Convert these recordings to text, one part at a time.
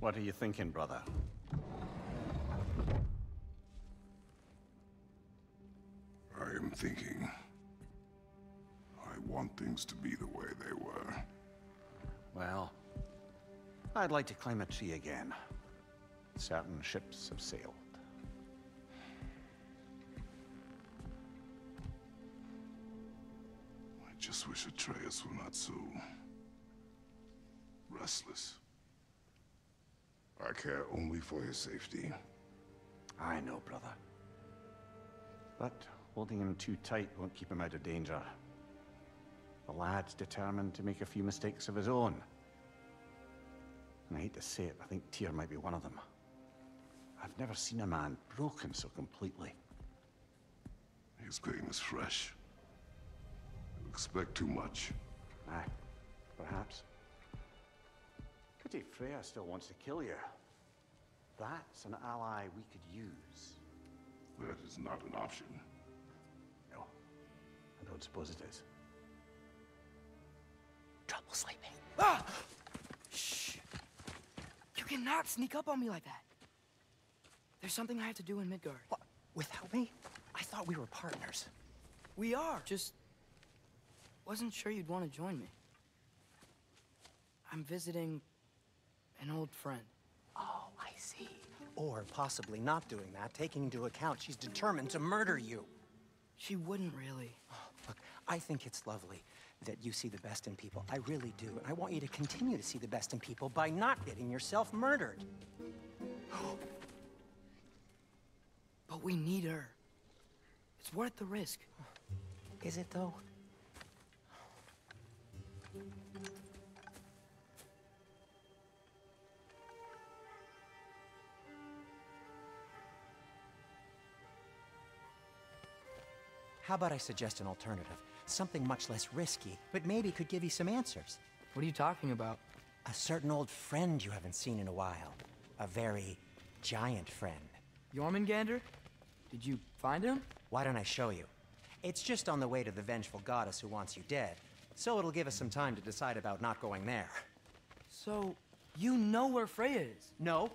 What are you thinking, brother? I am thinking... I want things to be the way they were. Well, I'd like to climb a tree again. Certain ships have sailed. I just wish Atreus were not so... restless. I care only for his safety. I know, brother. But holding him too tight won't keep him out of danger. The lad's determined to make a few mistakes of his own. And I hate to say it, I think Tyr might be one of them. I've never seen a man broken so completely. His pain is fresh. You expect too much. Aye, perhaps. Pity Freya still wants to kill you. That's an ally we could use. That is not an option. No, I don't suppose it is. Trouble sleeping. Ah! Shh! You cannot sneak up on me like that. There's something I have to do in Midgard. What? Without me? I thought we were partners. We are. Just wasn't sure you'd want to join me. I'm visiting an old friend. Oh, I see. Or possibly not doing that, taking into account she's determined to murder you. She wouldn't really. Look, I think it's lovely that you see the best in people. I really do. And I want you to continue to see the best in people by not getting yourself murdered. But we need her. It's worth the risk. Is it, though? How about I suggest an alternative? Something much less risky, but maybe could give you some answers. What are you talking about? A certain old friend you haven't seen in a while. A very giant friend. Jormungandr? Did you find him? Why don't I show you? It's just on the way to the vengeful goddess who wants you dead. So it'll give us some time to decide about not going there. So, you know where Freya is? No.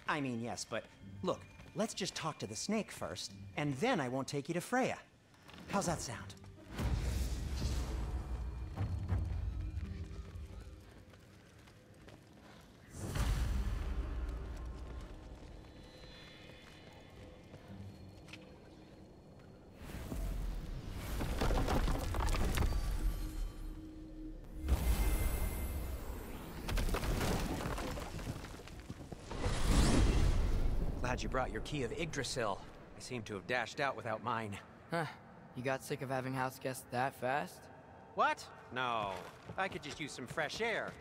I mean, yes, but look, let's just talk to the snake first, and then I won't take you to Freya. How's that sound? Glad you brought your key of Yggdrasil. I seem to have dashed out without mine. Huh. You got sick of having house guests that fast? What? No. I could just use some fresh air,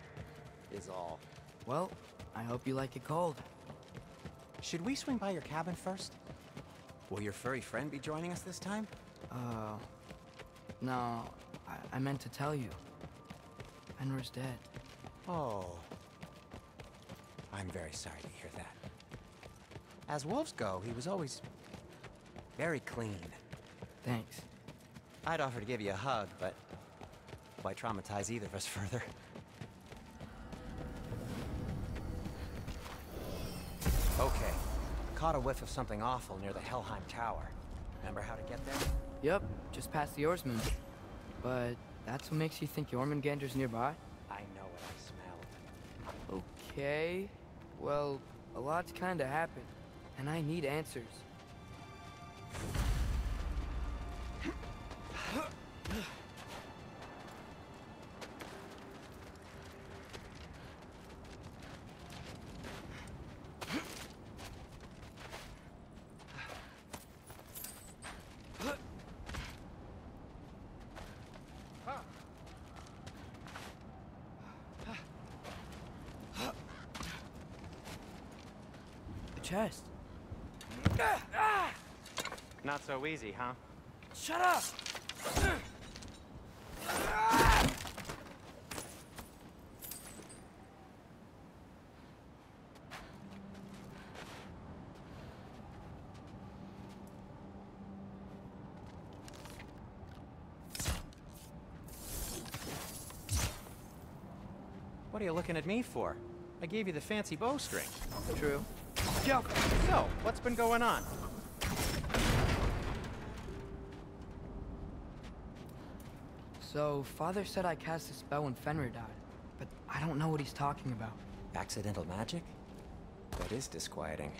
is all. Well, I hope you like it cold. Should we swing by your cabin first? Will your furry friend be joining us this time? No. I meant to tell you. Fenrir's dead. Oh. I'm very sorry to hear that. As wolves go, he was always very clean. Thanks. I'd offer to give you a hug, but why traumatize either of us further? Okay. Caught a whiff of something awful near the Helheim Tower. Remember how to get there? Yep, just past the oarsman. But that's what makes you think Jormungandr's nearby? I know what I smelled. Okay. Well, a lot's kinda happened, and I need answers. The chest. Not so easy, huh? Shut up! What are you looking at me for? I gave you the fancy bowstring. True. Jump! So, what's been going on? So, Father said I cast a spell when Fenrir died, but I don't know what he's talking about. Accidental magic? That is disquieting.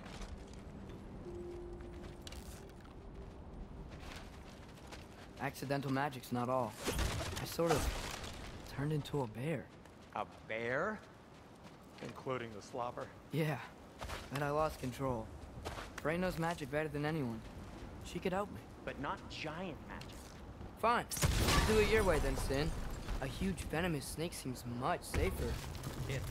Accidental magic's not all. I sort of turned into a bear. A bear? Including the slobber. Yeah, but I lost control. Frey knows magic better than anyone. She could help me. But not giant magic. Fine. Do it your way then, Sin. A huge venomous snake seems much safer. It...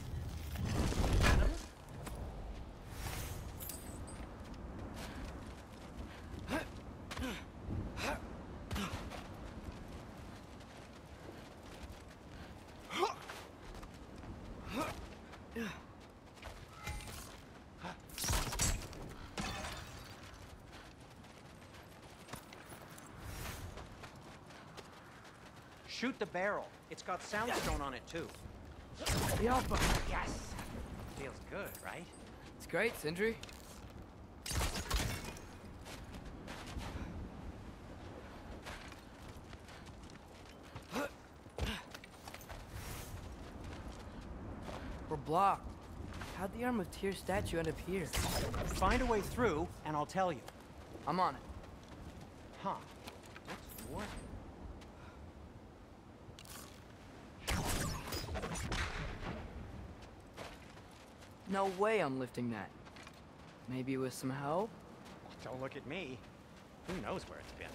Shoot the barrel. It's got soundstone on it, too. Yappa! Yes! Feels good, right? It's great, Sindri. We're blocked. How'd the Arm of Tyr statue end up here? Find a way through, and I'll tell you. I'm on it. Huh. What's war? No way I'm lifting that. Maybe with some help? Don't look at me. Who knows where it's been.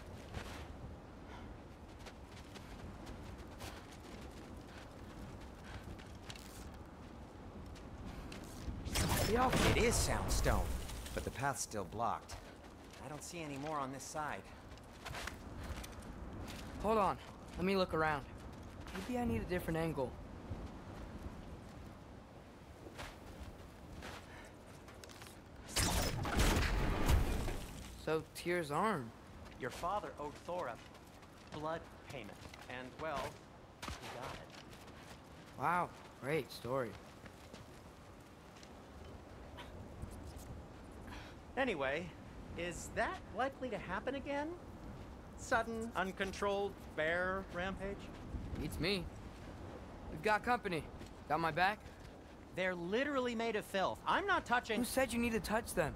Yappa! It is soundstone, but the path's still blocked. I don't see any more on this side. Hold on. Let me look around. Maybe I need a different angle. So, Tyr's arm. Your father owed Thor a blood payment, and, well, he got it. Wow, great story. Anyway, is that likely to happen again? Sudden, uncontrolled bear rampage? Beats me. We've got company. Got my back? They're literally made of filth. I'm not touching... Who said you need to touch them?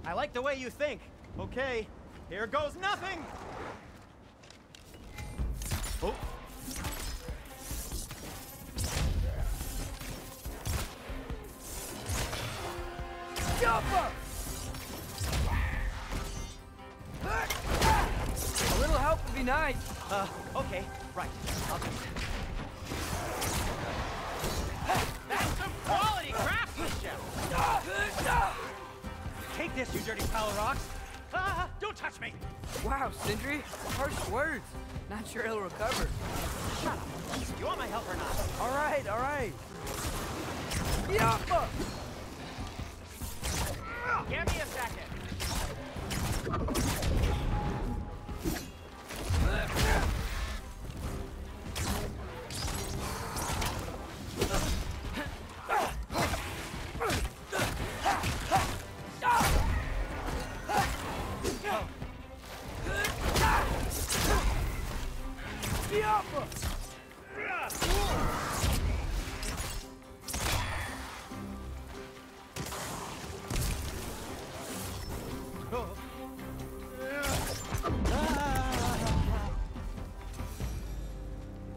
I like the way you think. Okay, here goes nothing! Oh. Jumper! A little help would be nice. Okay, right. I'll do it. That's some quality craftsmanship! Take this, you dirty pile of rocks! Ah, don't touch me! Wow, Sindri, harsh words. Not sure he'll recover. Shut up! You want my help or not? All right, all right. Yappa! Give me a second!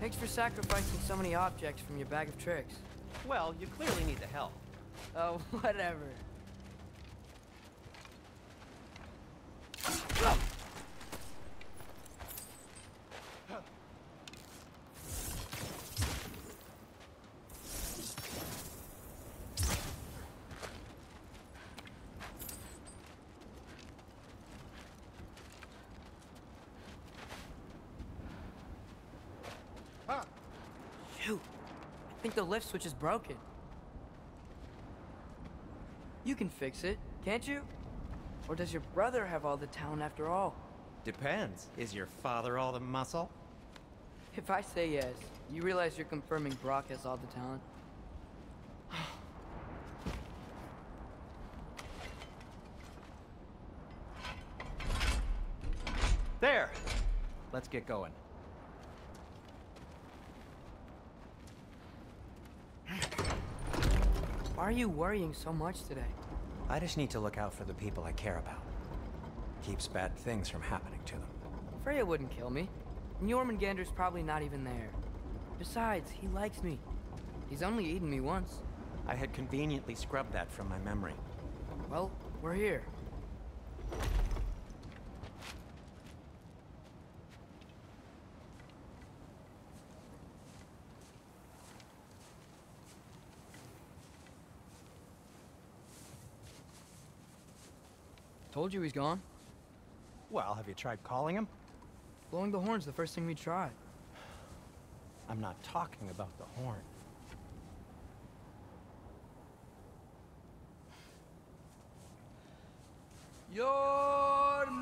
Thanks for sacrificing so many objects from your bag of tricks. Well, you clearly need the help. Oh, whatever. Shoot. I think the lift switch is broken. You can fix it, can't you? Or does your brother have all the talent after all? Depends. Is your father all the muscle? If I say yes, you realize you're confirming Brock has all the talent? Let's get going. Why are you worrying so much today? I just need to look out for the people I care about. Keeps bad things from happening to them. Freya wouldn't kill me. And Jormungandr's probably not even there. Besides, he likes me. He's only eaten me once. I had conveniently scrubbed that from my memory. Well, we're here. Told you he's gone. Well, have you tried calling him? Blowing the horn's the first thing we tried. I'm not talking about the horn. Yormuteyu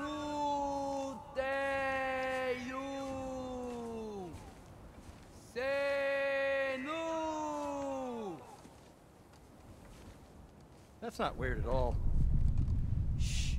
Senu. That's not weird at all. Shh.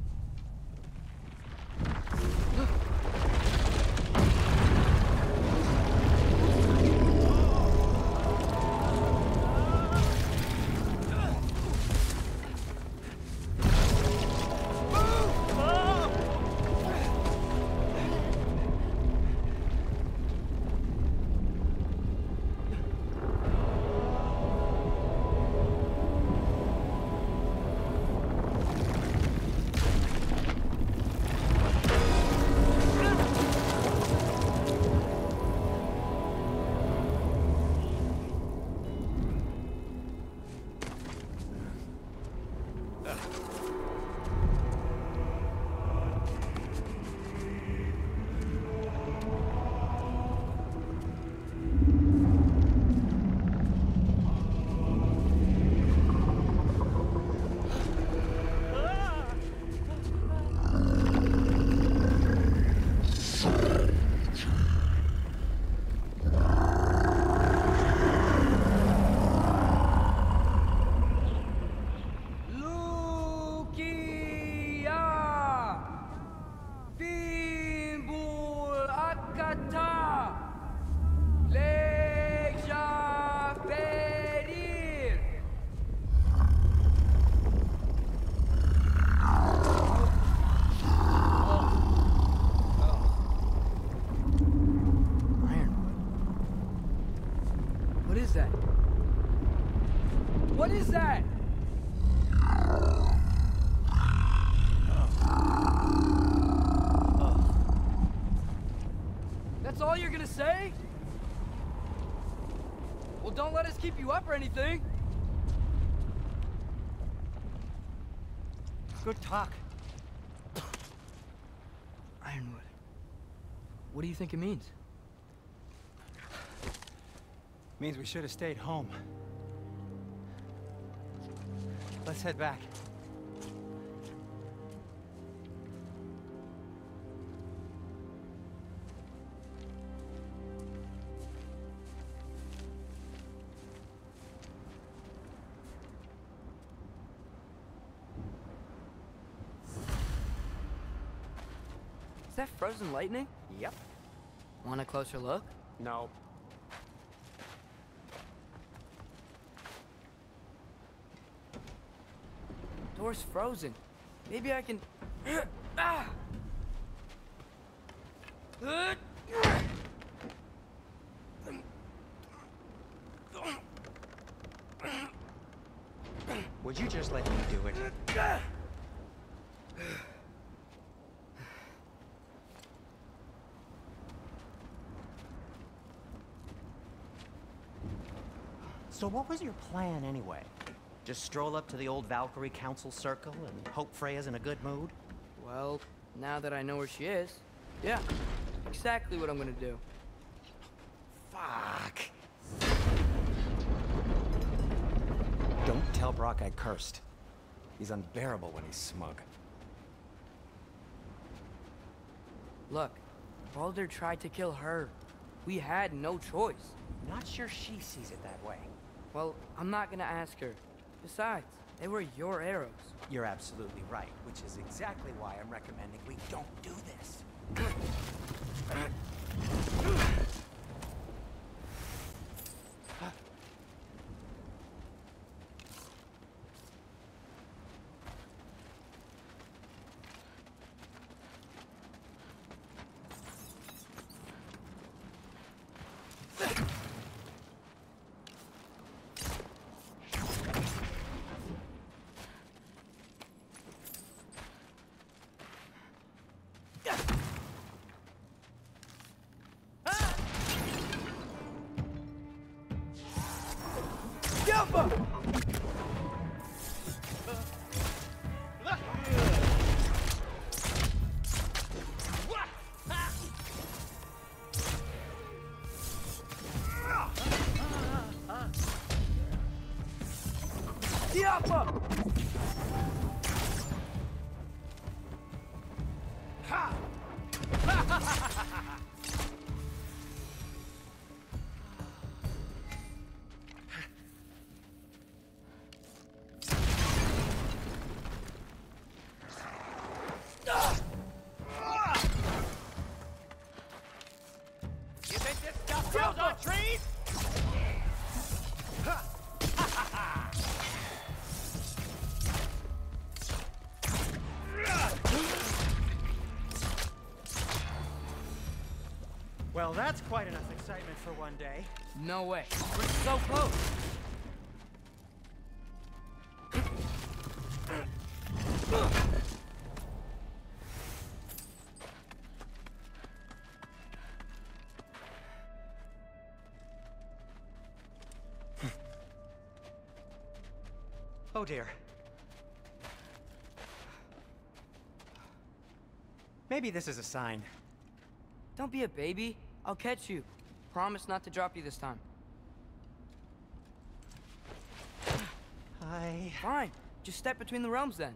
What is that? That's all you're gonna say? Well, don't let us keep you up or anything. Good talk. Ironwood. What do you think it means? Means we should have stayed home. Let's head back. Is that frozen lightning? Yep. Want a closer look? No. Door's frozen. Maybe I can... Ah! Would you just let me do it? So what was your plan anyway? Just stroll up to the old Valkyrie Council circle and hope Freya's in a good mood? Well, now that I know where she is, yeah, exactly what I'm gonna do. Fuck. Don't tell Brock I cursed. He's unbearable when he's smug. Look, Baldur tried to kill her. We had no choice. Not sure she sees it that way. Well, I'm not gonna ask her. Besides, they were your arrows. You're absolutely right, which is exactly why I'm recommending we don't do this. You think this stuff grows on trees? Well, that's quite enough excitement for one day. No way. We're so close. Oh dear. Maybe this is a sign. Don't be a baby. I'll catch you. Promise not to drop you this time. Fine. Just step between the realms then.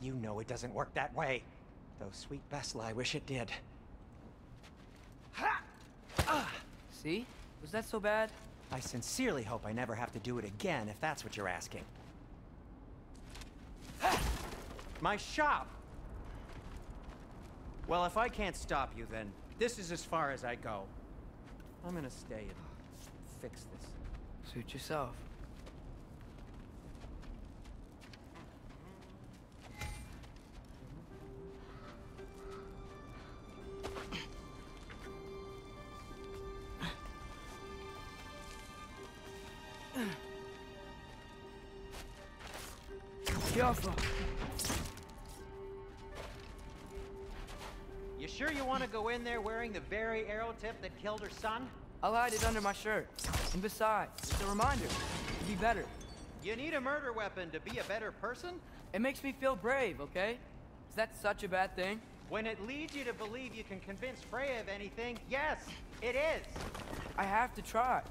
You know it doesn't work that way. Though sweet Bessel, I wish it did. See? Was that so bad? I sincerely hope I never have to do it again, if that's what you're asking. My shop! Well, if I can't stop you, then this is as far as I go. I'm gonna stay and fix this. Suit yourself. Careful. You sure you want to go in there wearing the very arrow tip that killed her son? I'll hide it under my shirt. And besides, it's a reminder to be better. You need a murder weapon to be a better person? It makes me feel brave, okay? Is that such a bad thing? When it leads you to believe you can convince Freya of anything, yes, it is. I have to try.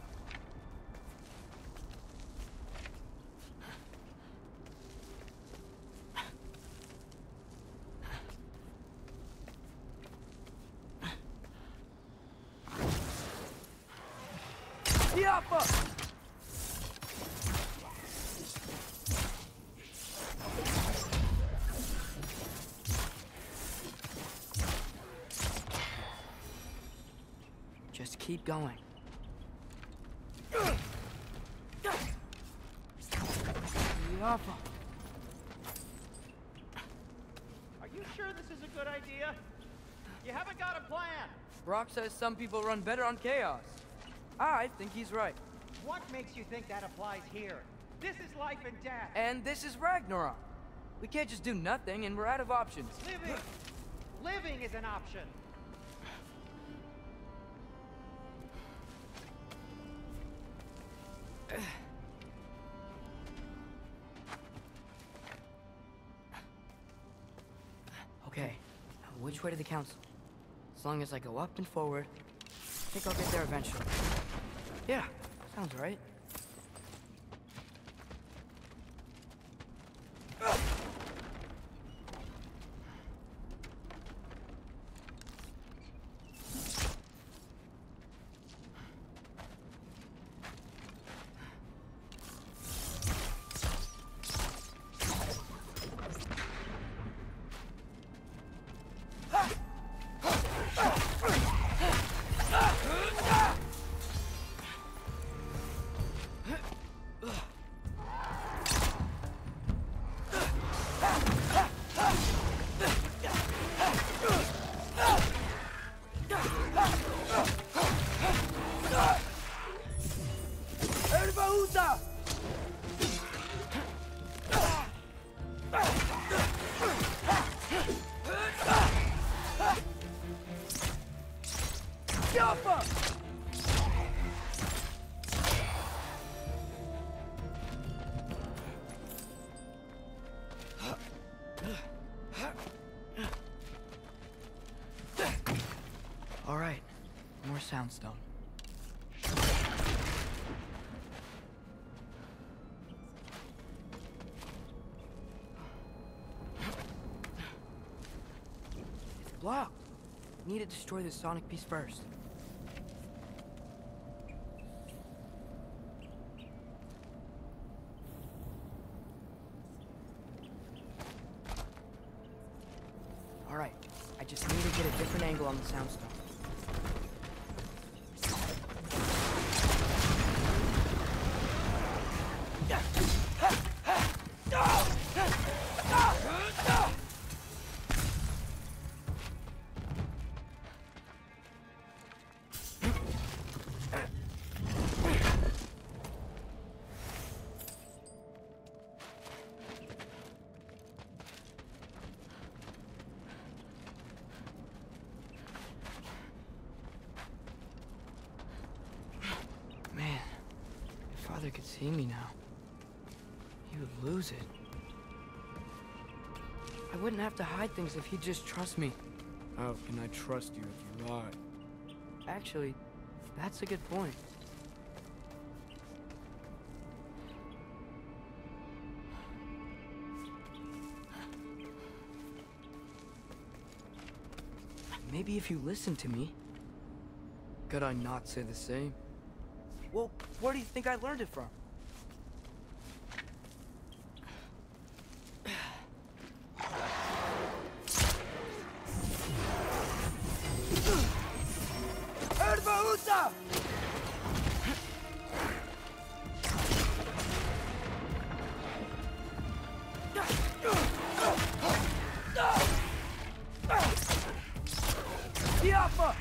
Just keep going. Are you sure this is a good idea? You haven't got a plan. Brock says some people run better on chaos. I think he's right. What makes you think that applies here? This is life and death. And this is Ragnarok. We can't just do nothing, and we're out of options. Living is an option. Okay, now which way to the council? As long as I go up and forward, I think I'll get there eventually. Yeah, sounds right. Uta! Jumper! All right, more soundstone. It's blocked. Need to destroy the sonic piece first. All right, I just need to get a different angle on the soundstone. Man, if Father could see me now, he would lose it. I wouldn't have to hide things if he'd just trust me. How can I trust you if you lie? Actually, that's a good point. Maybe if you listen to me. Could I not say the same? Well, where do you think I learned it from? Erba Diapa!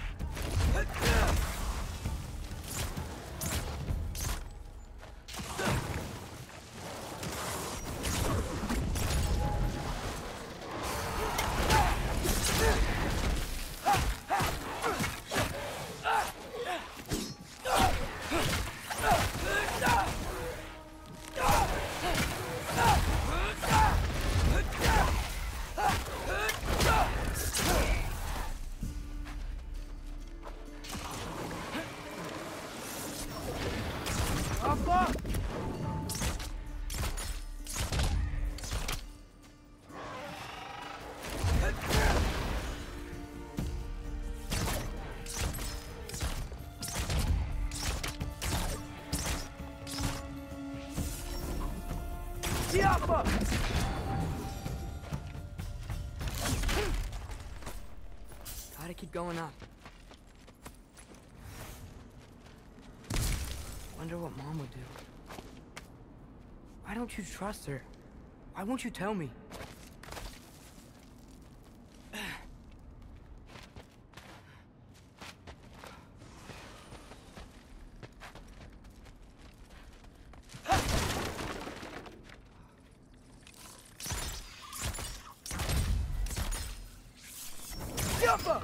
Diapa! Gotta keep going up. Wonder what Mom would do. Why don't you trust her? Why won't you tell me? Jumper!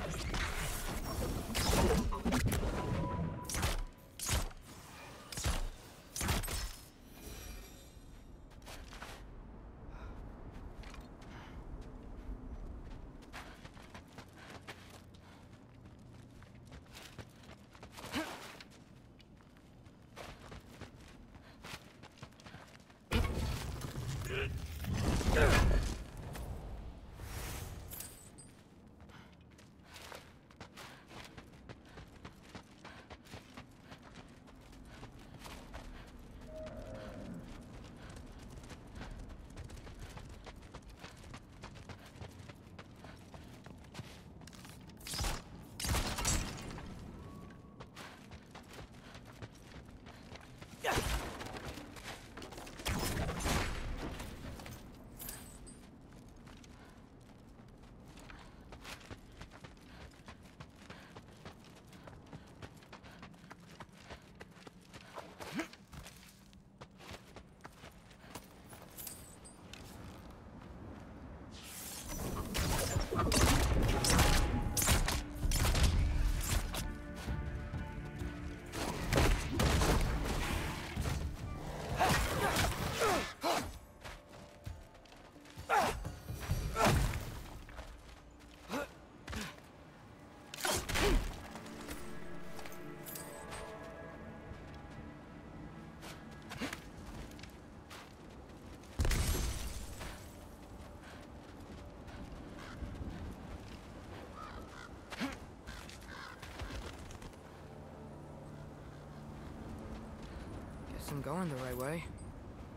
I'm going the right way.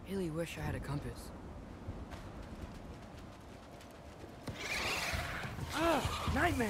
Really wish I had a compass. Ah, nightmare!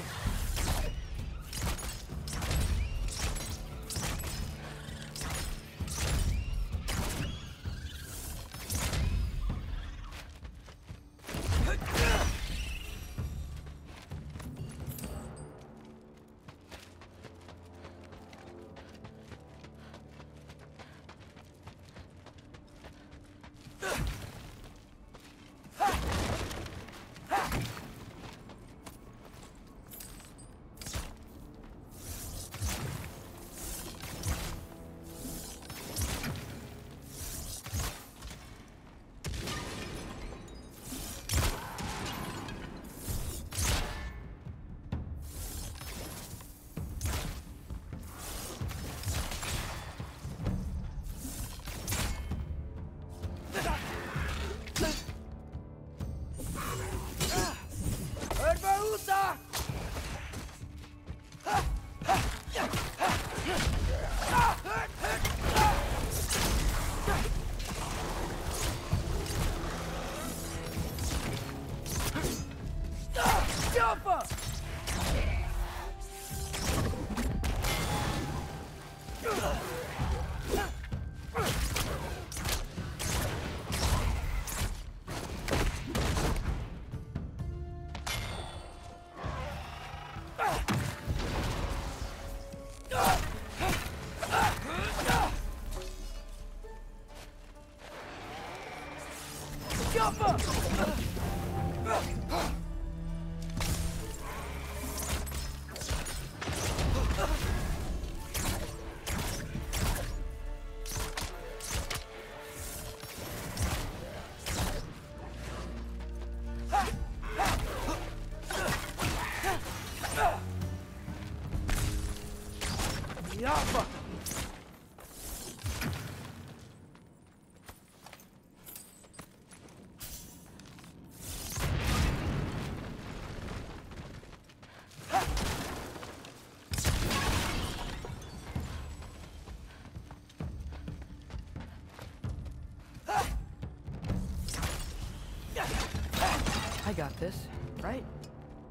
I got this, right?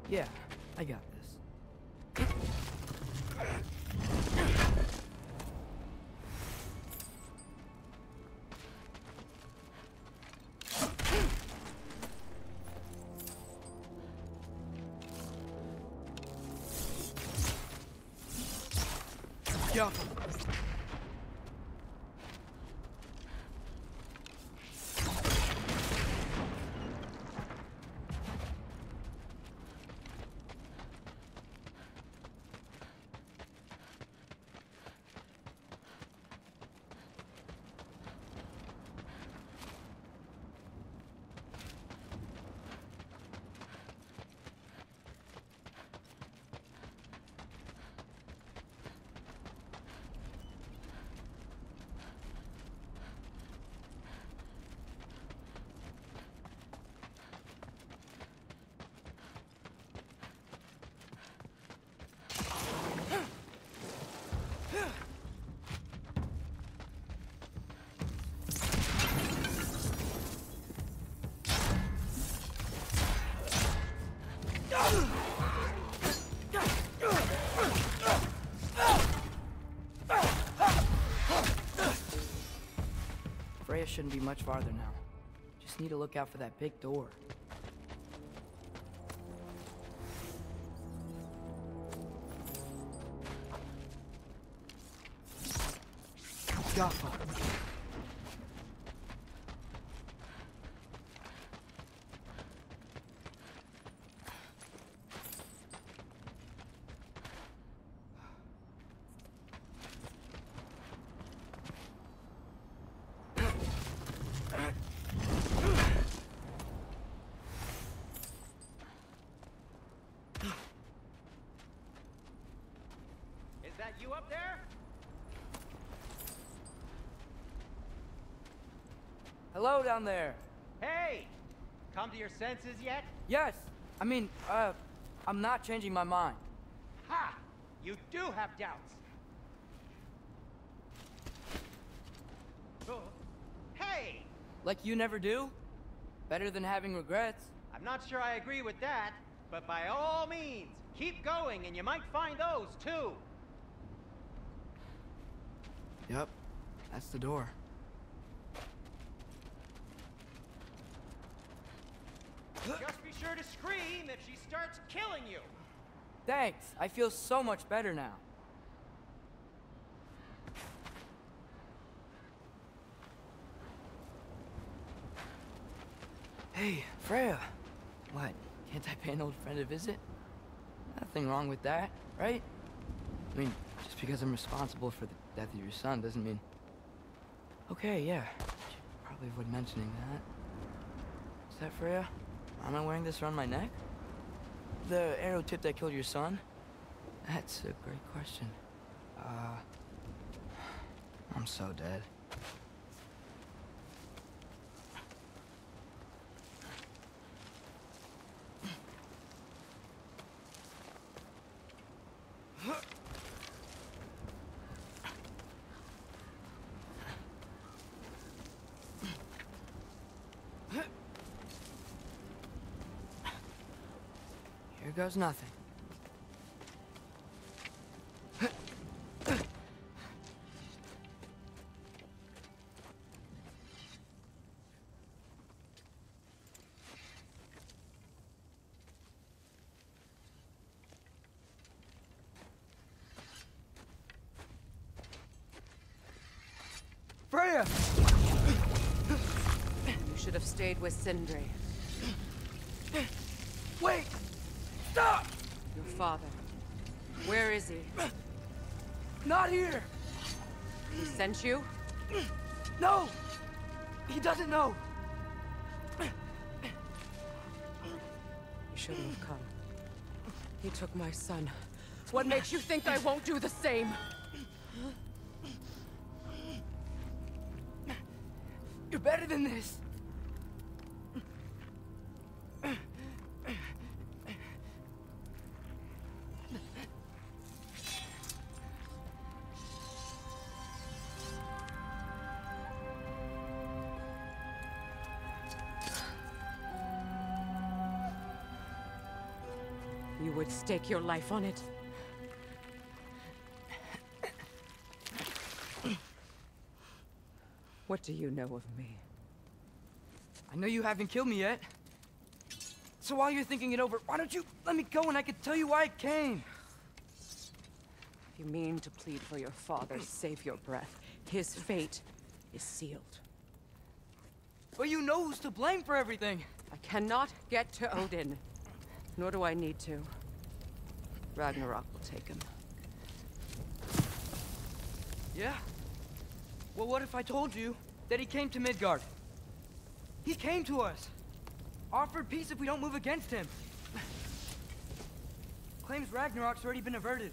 Yeah, I got this. Jump! Freya shouldn't be much farther now. Just need to look out for that big door. Jaffa. Is that you up there? Hello down there. Hey! Come to your senses yet? Yes. I mean, I'm not changing my mind. Ha! You do have doubts. Hey! Like you never do? Better than having regrets. I'm not sure I agree with that, but by all means, keep going and you might find those too. Yep, that's the door. Just be sure to scream if she starts killing you. Thanks, I feel so much better now. Hey, Freya. What, can't I pay an old friend a visit? Nothing wrong with that, right? I mean, just because I'm responsible for the death of your son doesn't mean... Okay, yeah. Should probably avoid mentioning that. Is that Freya? Am I wearing this around my neck? The arrow tip that killed your son? That's a great question. I'm so dead. Here goes nothing. Freya! You should have stayed with Sindri. Wait! Stop! Your father. Where is he? Not here! He sent you? No! He doesn't know! You shouldn't have come. He took my son. What makes you think I won't do the same? You're better than this! You would stake your life on it? What do you know of me? I know you haven't killed me yet. So while you're thinking it over, why don't you let me go and I can tell you why I came? If you mean to plead for your father, save your breath. His fate is sealed. But you know who's to blame for everything. I cannot get to Odin. Nor do I need to. Ragnarok will take him. Yeah? Well, what if I told you that he came to Midgard? He came to us. Offered peace if we don't move against him. Claims Ragnarok's already been averted.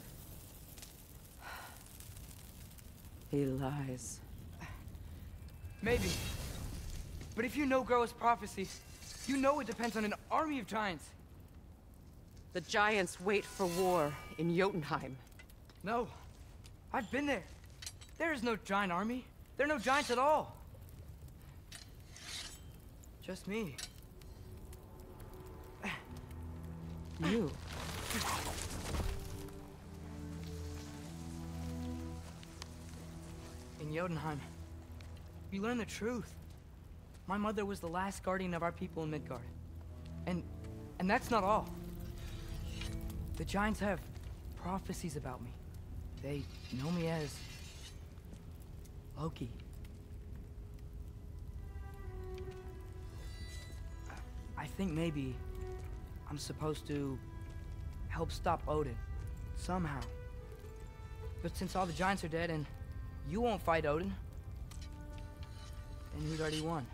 He lies. Maybe. But if you know Groa's prophecy, you know it depends on an army of giants. The giants wait for war in Jotunheim. No. I've been there. There is no giant army. There are no giants at all. Just me. You? In Jotunheim, you learn the truth. My mother was the last guardian of our people in Midgard. And that's not all. The giants have prophecies about me. They know me as Loki. I think maybe I'm supposed to help stop Odin, somehow. But since all the giants are dead and you won't fight Odin, then you'd already won.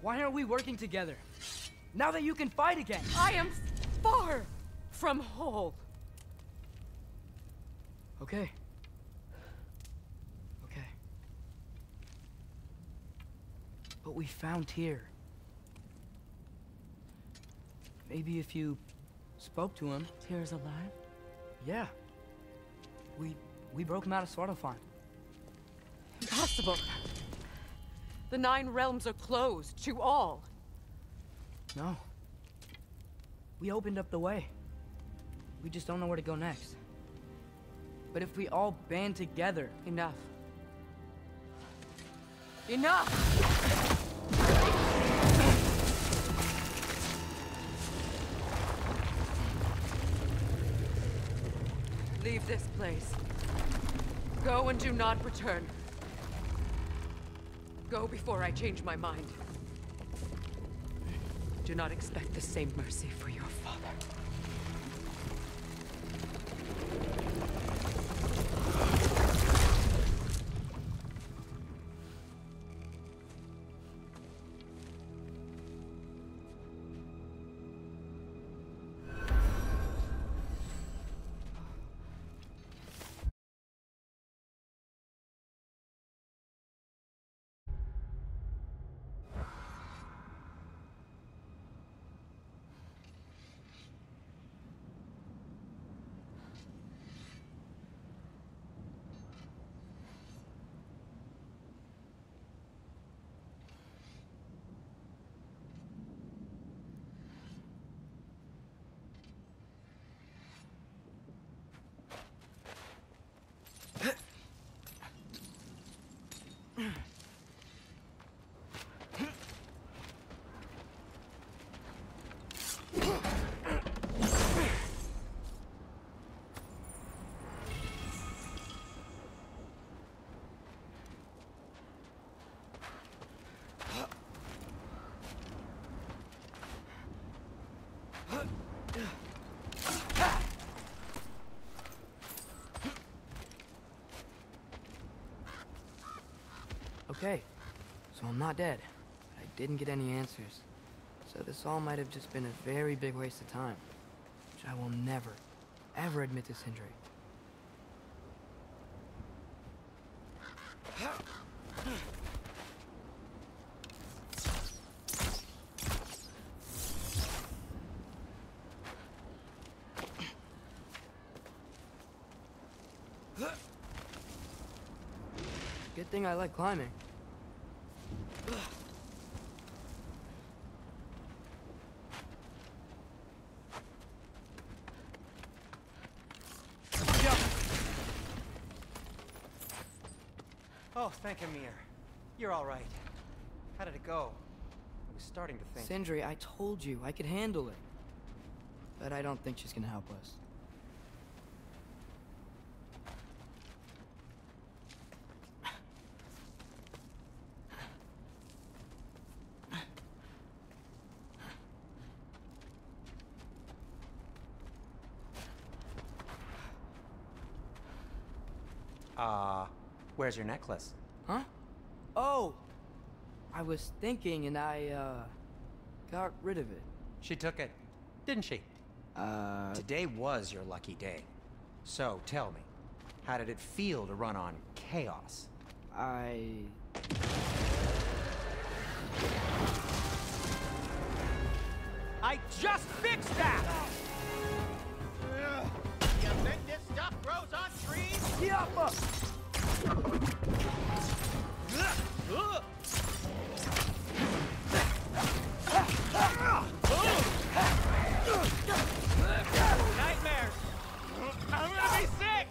Why aren't we working together? Now that you can fight again! I am far from whole. Okay. Okay. But we found Tyr. Maybe if you spoke to him... Tyr's alive? Yeah. We We broke him out of Svartalfheim. Impossible. The 9 realms are closed to all. No. We opened up the way. We just don't know where to go next. But if we all band together... Enough. Enough! Leave this place. Go and do not return. Go before I change my mind. Do not expect the same mercy for your father. Okay, so I'm not dead. I didn't get any answers. So this all might have just been a very big waste of time. Which I will never, ever admit to Sindri. Good thing I like climbing. Oh, thank Amir. You're all right. How did it go? I was starting to think... Sindri, I told you I could handle it. But I don't think she's gonna help us. Where's your necklace? Huh? Oh! I was thinking and I, got rid of it. She took it, didn't she? Today was your lucky day. So, tell me, how did it feel to run on chaos? I just fixed that! You think this stuff grows on trees? Yappa! Nightmares! I'm gonna be sick!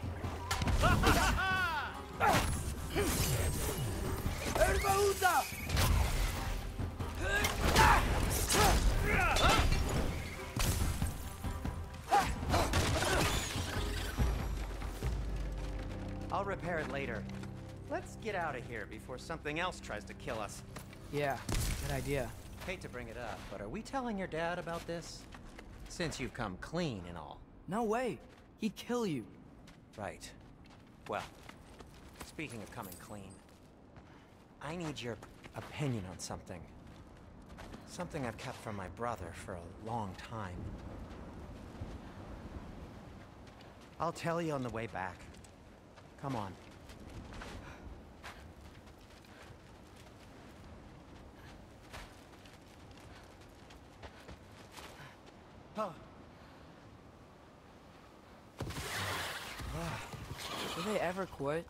I'll repair it later. Let's get out of here before something else tries to kill us. Yeah, good idea. Hate to bring it up, but are we telling your dad about this? Since you've come clean and all. No way. He'd kill you. Right. Well, speaking of coming clean, I need your opinion on something. Something I've kept from my brother for a long time. I'll tell you on the way back. Come on. Do they ever quit?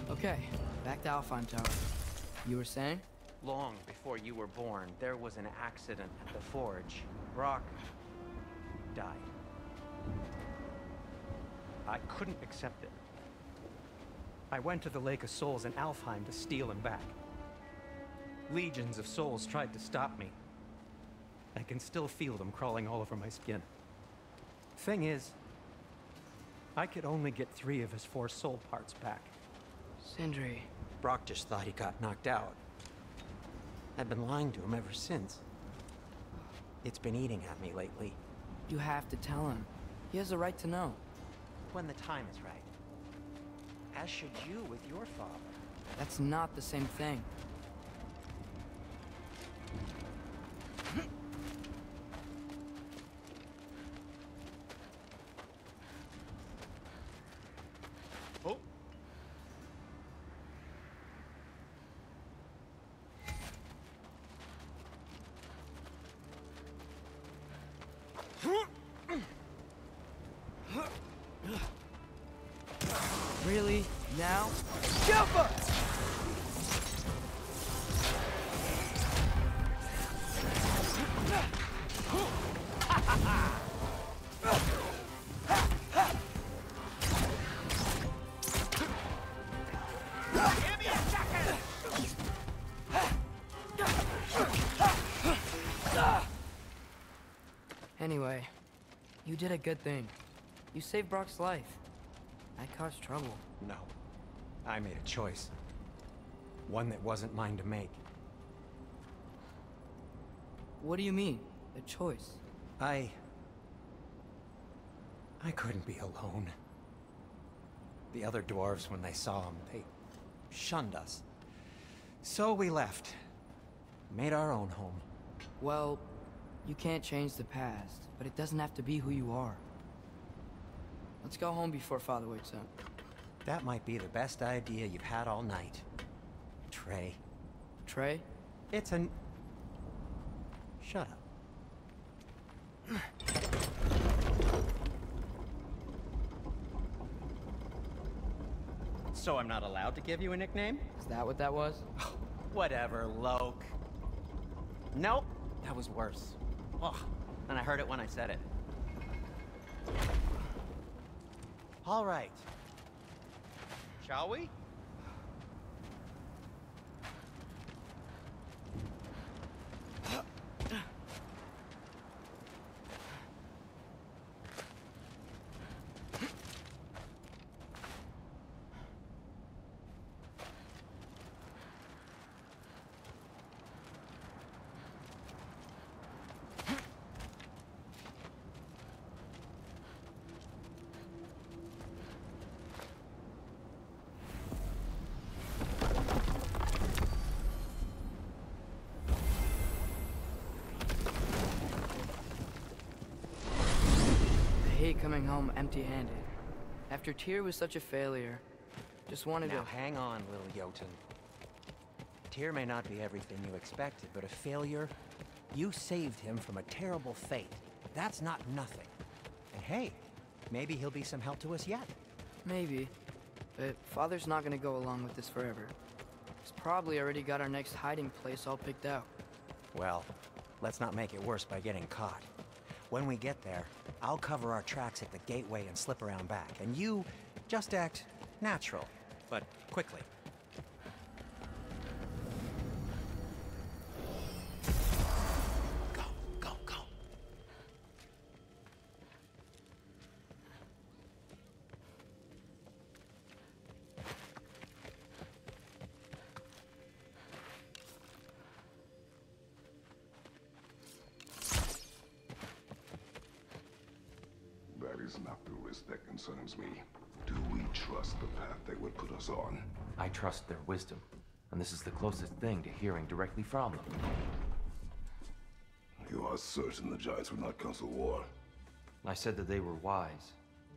Okay, back to Alfheim Tower. You were saying? Long before you were born, there was an accident at the forge. Brock died. I couldn't accept it. I went to the Lake of Souls in Alfheim to steal him back. Legions of souls tried to stop me. I can still feel them crawling all over my skin. Thing is, I could only get 3 of his 4 soul parts back. Sindri. Brock just thought he got knocked out. I've been lying to him ever since. It's been eating at me lately. You have to tell him. He has a right to know. When the time is right. As should you with your father. That's not the same thing. Oh. Really? Now? Jump up! Anyway, you did a good thing. You saved Brock's life. I caused trouble. No. I made a choice. One that wasn't mine to make. What do you mean? A choice? I couldn't be alone. The other dwarves, when they saw him, they shunned us. So we left. Made our own home. Well, you can't change the past, but it doesn't have to be who you are. Let's go home before Father wakes up. That might be the best idea you've had all night. Trey. Trey? It's an... Shut up. So I'm not allowed to give you a nickname? Is that what that was? Whatever, Loke. Nope, that was worse. Ugh, and I heard it when I said it. All right. Shall we? I hate coming home empty-handed. After Tyr was such a failure, just wanted Now to... hang on, little Jotun. Tyr may not be everything you expected, but a failure? You saved him from a terrible fate. That's not nothing. And hey, maybe he'll be some help to us yet. Maybe. But Father's not gonna go along with this forever. He's probably already got our next hiding place all picked out. Well, let's not make it worse by getting caught. When we get there, I'll cover our tracks at the gateway and slip around back, and you just act natural, but quickly. Go, go, go. is not the risk that concerns me. Do we trust the path they would put us on? I trust their wisdom, and this is the closest thing to hearing directly from them. You are certain the Giants would not counsel war? I said that they were wise.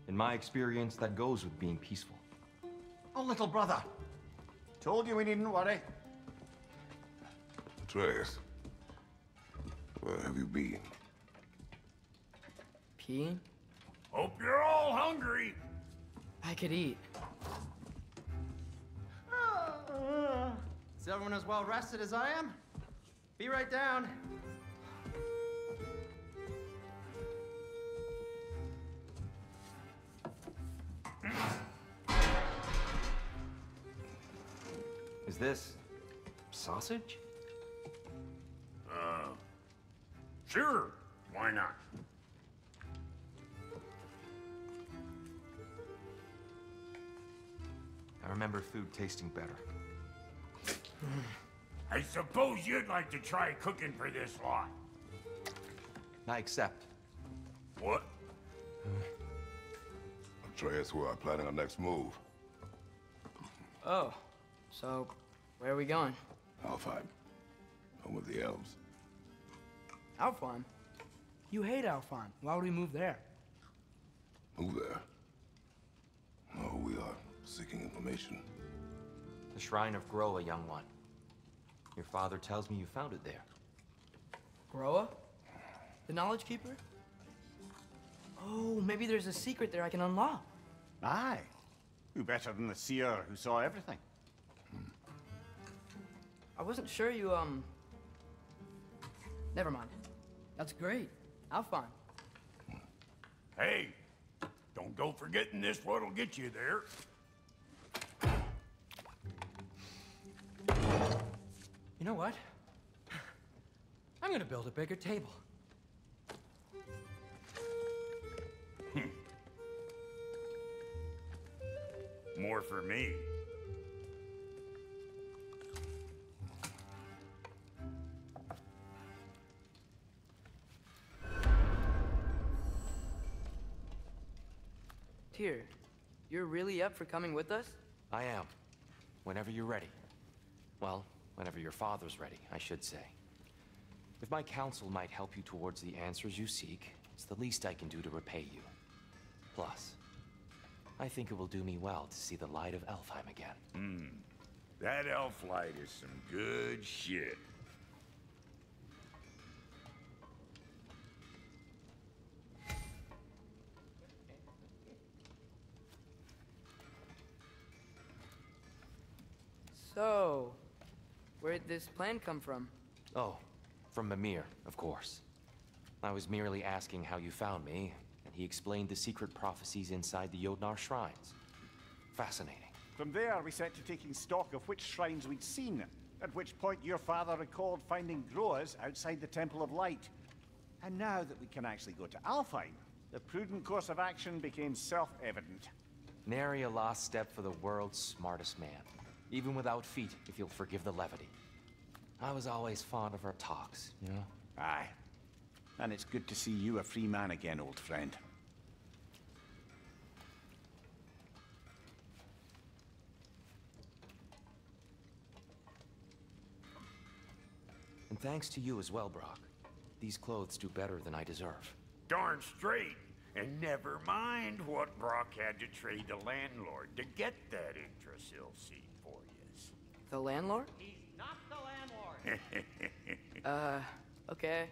In my experience, that goes with being peaceful. Oh, little brother. Told you we needn't worry. Atreus, where have you been? Peeing? Hope you're all hungry. I could eat. Is everyone as well rested as I am? Be right down. Is this sausage? Sure, why not? I remember food tasting better. I suppose you'd like to try cooking for this lot. I accept. What? Atreus, we are planning our next move. Oh, so where are we going? Alfheim, home of the elves. Alfheim? You hate Alfheim. Why would we move there? Move there? No, we are seeking information. The Shrine of Groa, young one. Your father tells me you found it there. Groa? The Knowledge Keeper? Oh, maybe there's a secret there I can unlock. Aye. Who better than the seer who saw everything? I wasn't sure you, Never mind. That's great. Alfheim. Hey, don't go forgetting this what'll get you there. You know what? I'm gonna build a bigger table. More for me. Tyr, you're really up for coming with us? I am. Whenever you're ready. Well, whenever your father's ready, I should say. If my counsel might help you towards the answers you seek, it's the least I can do to repay you. Plus, I think it will do me well to see the light of Elfheim again. That elf light is some good shit. So, where'd this plan come from? Oh, from Mimir, of course. I was merely asking how you found me, and he explained the secret prophecies inside the Jotnar shrines. Fascinating. From there, we set to taking stock of which shrines we'd seen, at which point your father recalled finding Groas outside the Temple of Light. And now that we can actually go to Alfheim, the prudent course of action became self-evident. Nary a lost step for the world's smartest man. Even without feet, if you'll forgive the levity. I was always fond of our talks, you know? Aye. And it's good to see you a free man again, old friend. And thanks to you as well, Brock. These clothes do better than I deserve. Darn straight. And never mind what Brock had to trade the landlord to get that Yggdrasil seed for yous. The landlord? He's not the landlord. Okay.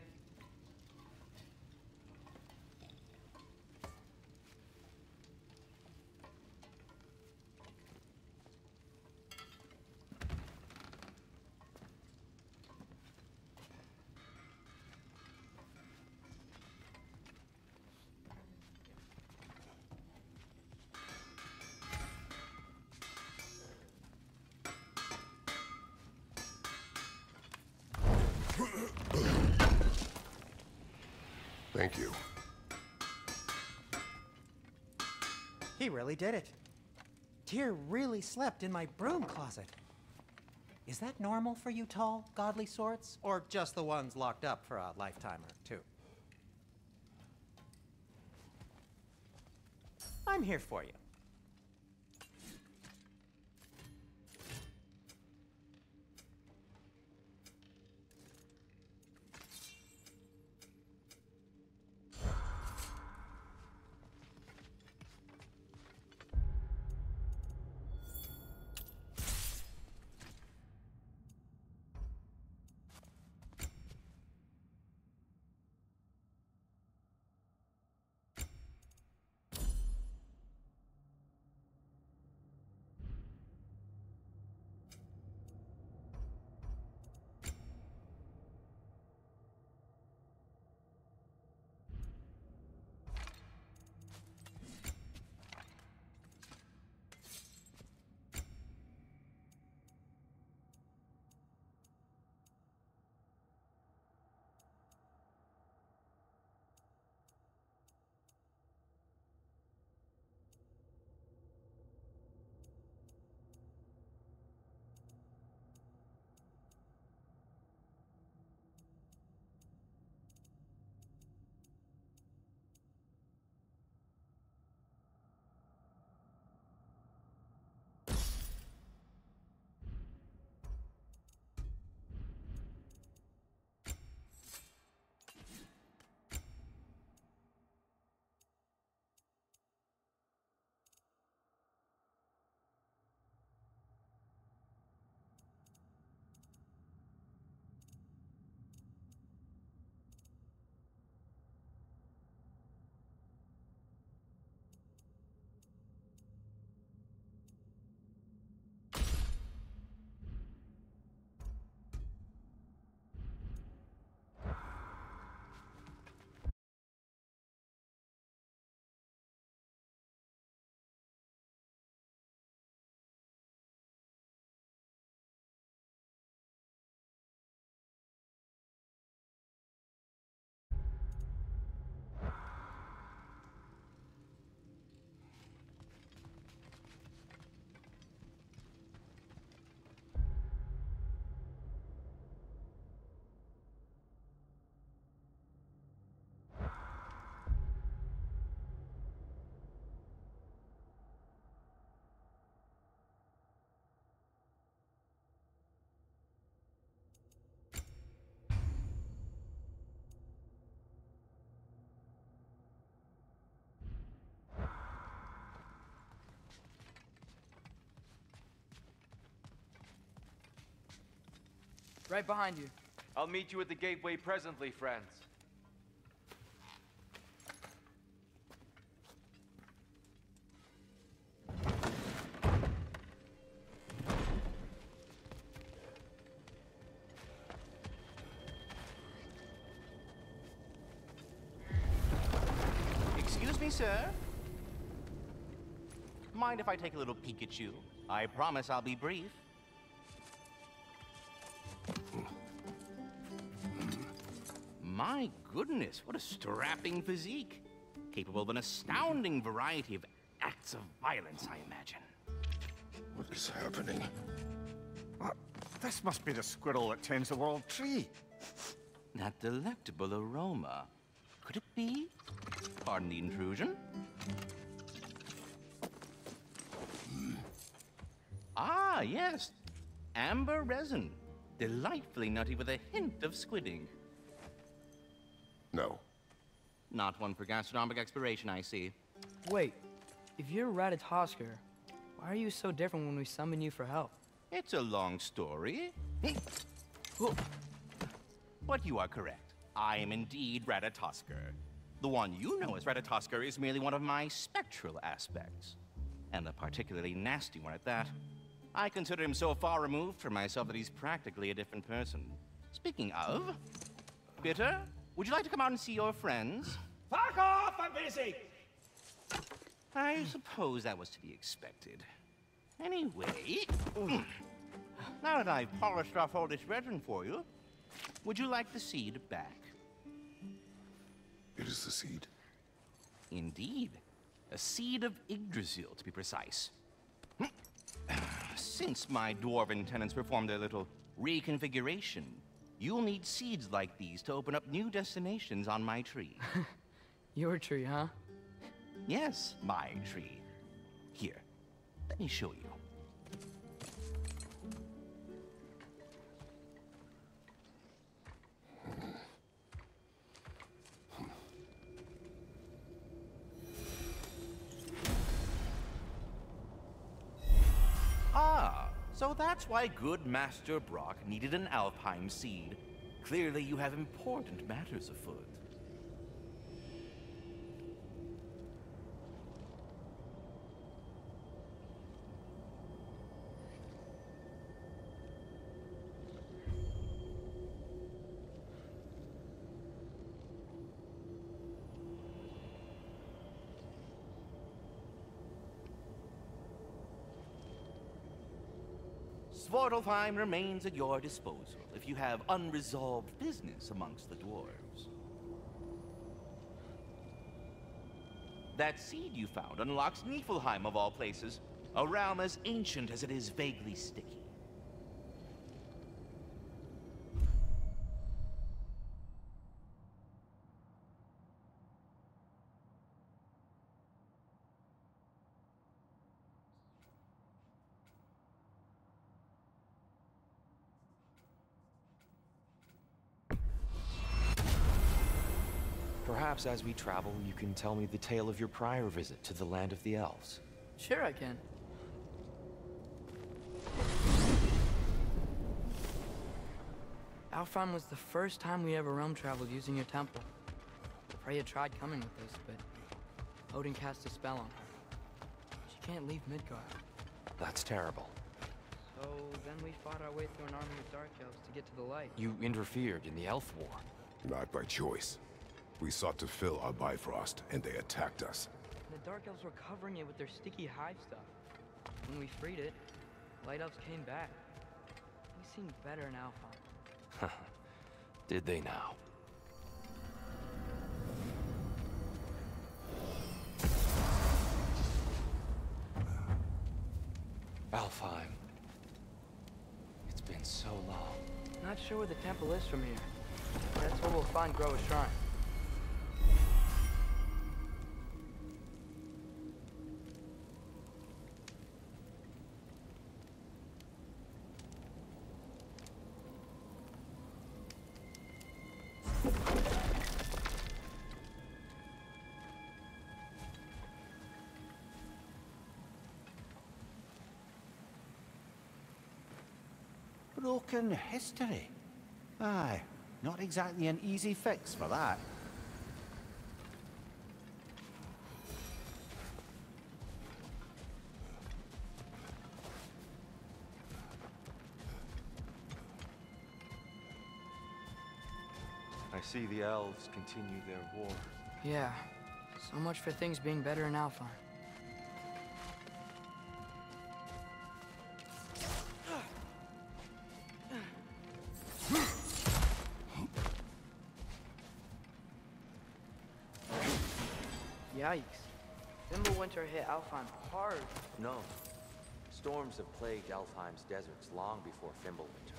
Thank you. He really did it. Tyr really slept in my broom closet. Is that normal for you tall, godly sorts? Or just the ones locked up for a lifetime or two? I'm here for you. Right behind you. I'll meet you at the gateway presently, friends. Excuse me, sir? Mind if I take a little peek at you? I promise I'll be brief. My goodness, what a strapping physique. Capable of an astounding variety of acts of violence, I imagine. What is happening? This must be the squirrel that tends the world tree. That delectable aroma. Could it be? Pardon the intrusion. Ah, yes. Amber resin. Delightfully nutty with a hint of squidding. No. Not one for gastronomic exploration, I see. Wait, if you're Ratatosker, why are you so different when we summon you for help? It's a long story. But you are correct. I am indeed Ratatosker. The one you know as Ratatosker is merely one of my spectral aspects. And a particularly nasty one at that. I consider him so far removed from myself that he's practically a different person. Speaking of, Bitter, would you like to come out and see your friends? Fuck off! I'm busy! I suppose that was to be expected. Anyway, now that I've polished off all this resin for you, would you like the seed back? It is the seed. Indeed. A seed of Yggdrasil, to be precise. Since my dwarven tenants performed their little reconfiguration, you'll need seeds like these to open up new destinations on my tree. Your tree, huh? Yes, my tree. Here, let me show you. Ah, so that's why good Master Brock needed an Alpine seed. Clearly you have important matters afoot. Svartalfheim remains at your disposal if you have unresolved business amongst the dwarves. That seed you found unlocks Niflheim of all places, a realm as ancient as it is vaguely sticky. Perhaps as we travel, you can tell me the tale of your prior visit to the land of the elves. Sure I can. Alfheim was the first time we ever realm traveled using your temple. Freya tried coming with us, but Odin cast a spell on her. She can't leave Midgard. That's terrible. So then we fought our way through an army of dark elves to get to the light. You interfered in the Elf War. Not by choice. We sought to fill our Bifrost, and they attacked us. The dark elves were covering it with their sticky hive stuff. When we freed it, light elves came back. They seemed better in Alfheim. Did they now? Alfheim. It's been so long. Not sure where the temple is from here. That's where we'll find Groa's shrine. Broken history. Aye, not exactly an easy fix for that. I see the elves continue their war. Yeah, so much for things being better in Alfheim. Yikes. Fimbulwinter hit Alfheim hard. No. Storms have plagued Alfheim's deserts long before Fimbulwinter.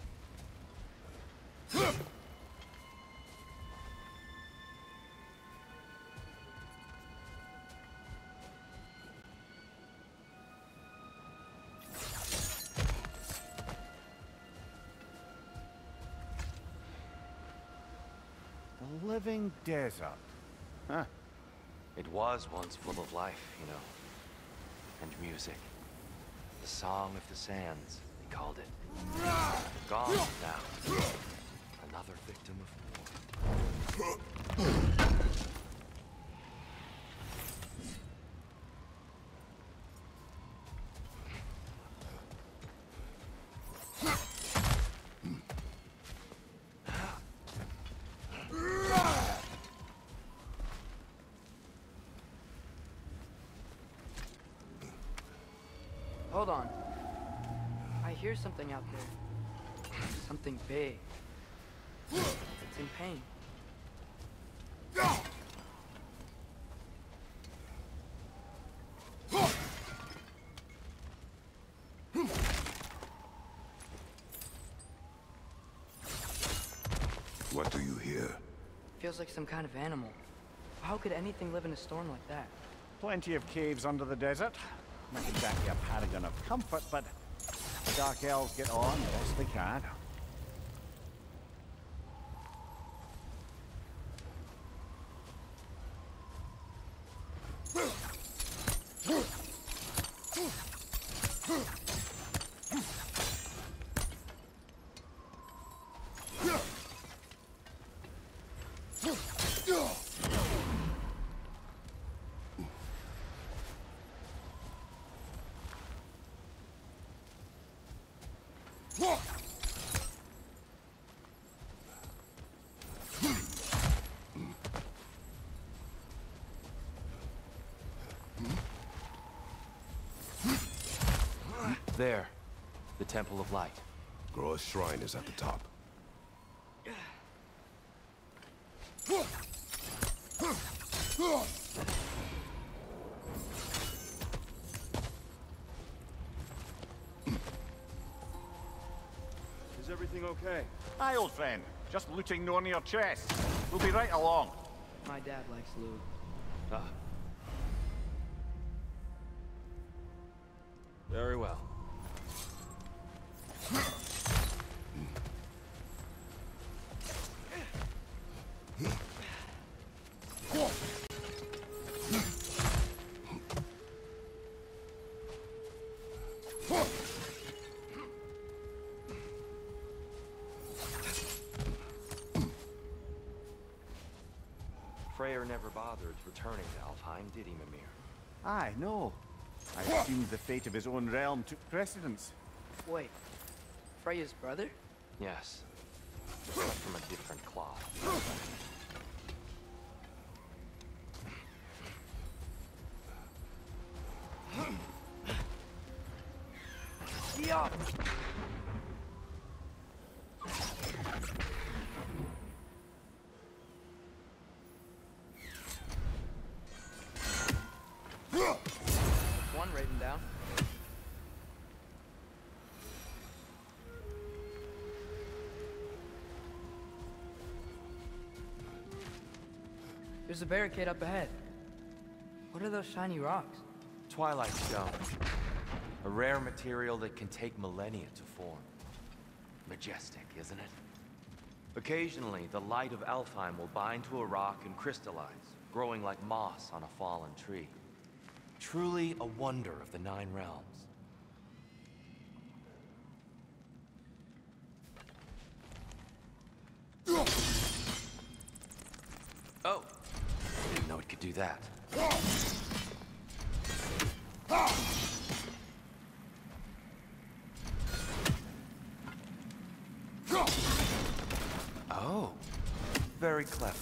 The living desert. Huh. It was once full of life, you know, and music. The Song of the Sands, they called it. Gone now. Another victim of war. Hold on. I hear something out there. Something big. It's in pain. What do you hear? Feels like some kind of animal. How could anything live in a storm like that? Plenty of caves under the desert. Not exactly a paragon of comfort, but the Dark Elves get on the best they can. There, the Temple of Light. Groa's shrine is at the top. Is everything okay? Aye, old friend. Just looting no near chest. We'll be right along. My dad likes loot. Ah. Very well. Freyr never bothered returning to Alfheim, did he, Mimir? Aye, no. I assumed the fate of his own realm took precedence. Wait, Freya's brother? Yes. But from a different cloth. Yeah. One raven down. There's a barricade up ahead. What are those shiny rocks? Twilight Stone. A rare material that can take millennia to form. Majestic, isn't it? Occasionally, the light of Alfheim will bind to a rock and crystallize, growing like moss on a fallen tree. Truly a wonder of the Nine Realms. Oh! Didn't know it could do that. Oh, very clever.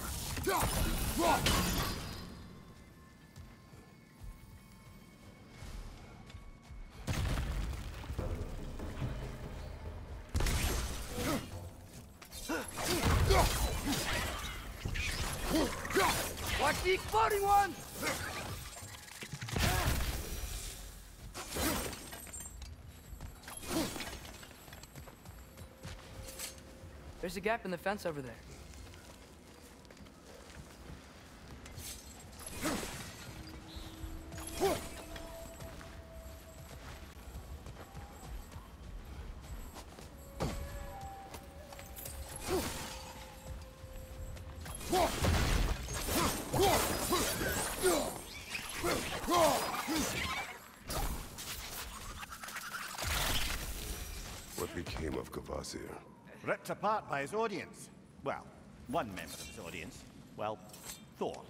Watch the exploding one! There's a gap in the fence over there. What became of Kvasir? Ripped apart by his audience. Well, one member of his audience. Well, Thor.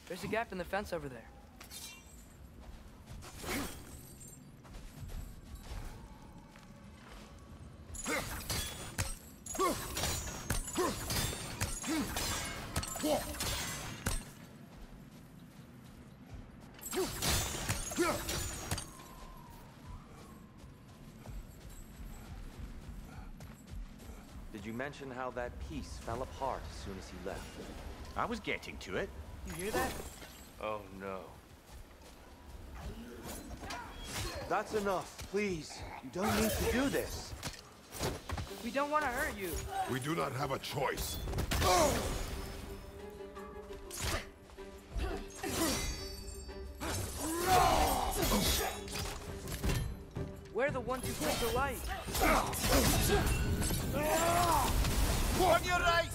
There's a gap in the fence over there. did you mention how that piece fell apart as soon as he left? I was getting to it. You hear that? Oh no. That's enough, please. You don't need to do this. We don't want to hurt you. We do not have a choice. We're the ones who killed the light. On your right!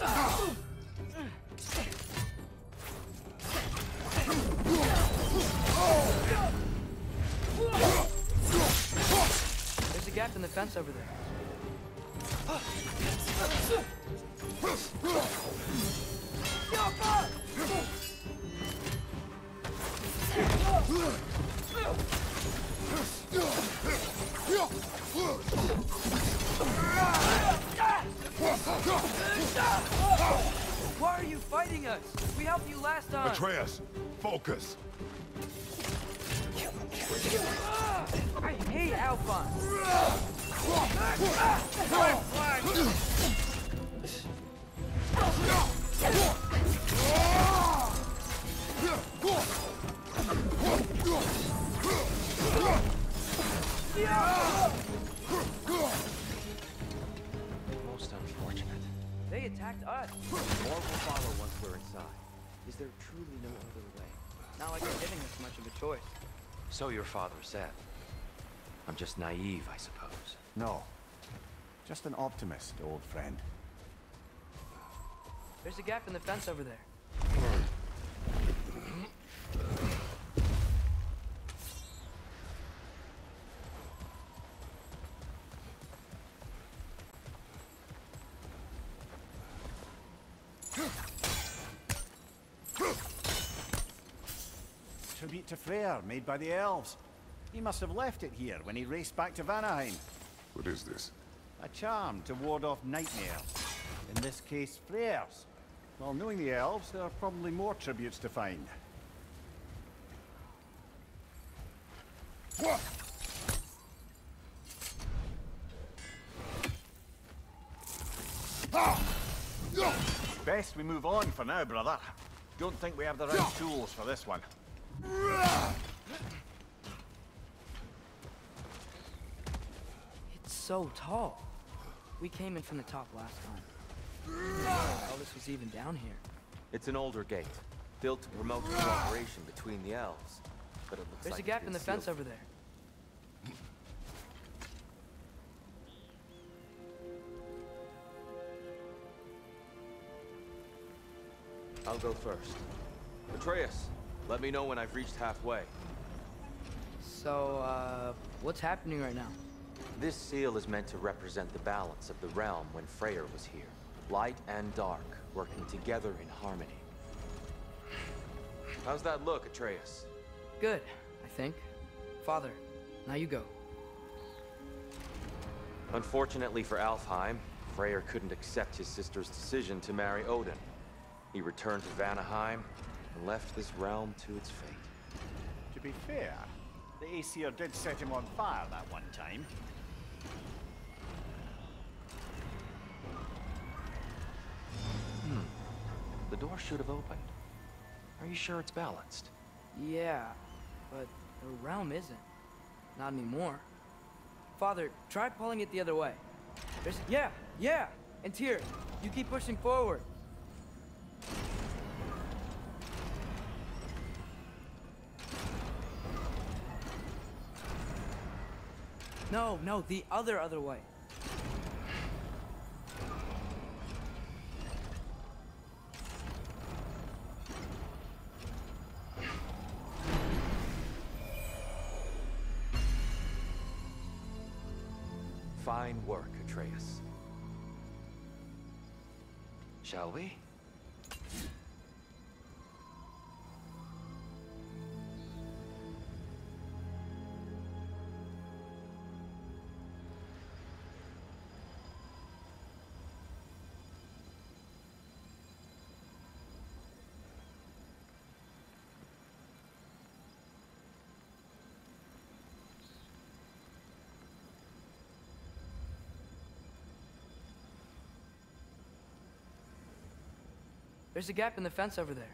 There's a gap in the fence over there. Why are you fighting us? We helped you last time. Atreus, focus. I hate Alphonse. Most unfortunate. They attacked us. More will follow once we're inside. Is there truly no other way? Not like they're giving us much of a choice. So your father said. I'm just naive, I suppose. No. Just an optimist, old friend. There's a gap in the fence over there. Tribute to Freyr, made by the elves. He must have left it here when he raced back to Vanaheim. What is this? A charm to ward off nightmares. In this case, Freyr's. Well, knowing the elves, there are probably more tributes to find. What? Best we move on for now, brother. Don't think we have the right tools for this one. It's so tall. We came in from the top last time. All this was even down here. It's an older gate, built to promote cooperation between the elves. But it looks There's like a gap it's in the been fence sealed. over there. I'll go first. Atreus, let me know when I've reached halfway. So, what's happening right now? This seal is meant to represent the balance of the realm when Freyr was here. Light and dark, working together in harmony. How's that look, Atreus? Good, I think. Father, now you go. Unfortunately for Alfheim, Freyr couldn't accept his sister's decision to marry Odin. He returned to Vanaheim and left this realm to its fate. To be fair, the Aesir did set him on fire that one time. The door should have opened. Are you sure it's balanced? Yeah, but the realm isn't. Not anymore. Father, try pulling it the other way. There's... Yeah! And Tyr, you keep pushing forward. No, the other way. Fine work, Atreus. Shall we? There's a gap in the fence over there.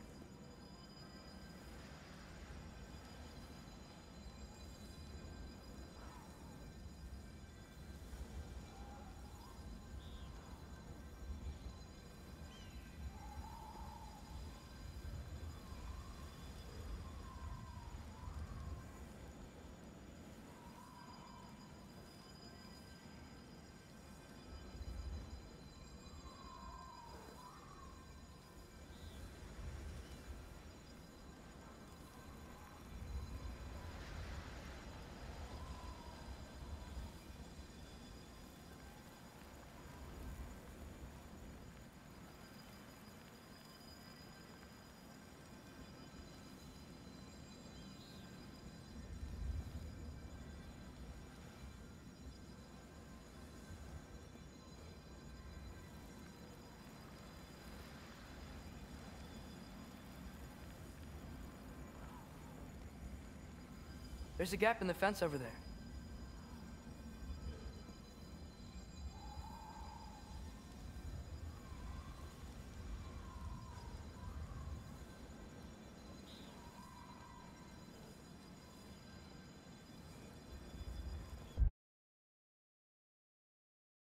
There's a gap in the fence over there.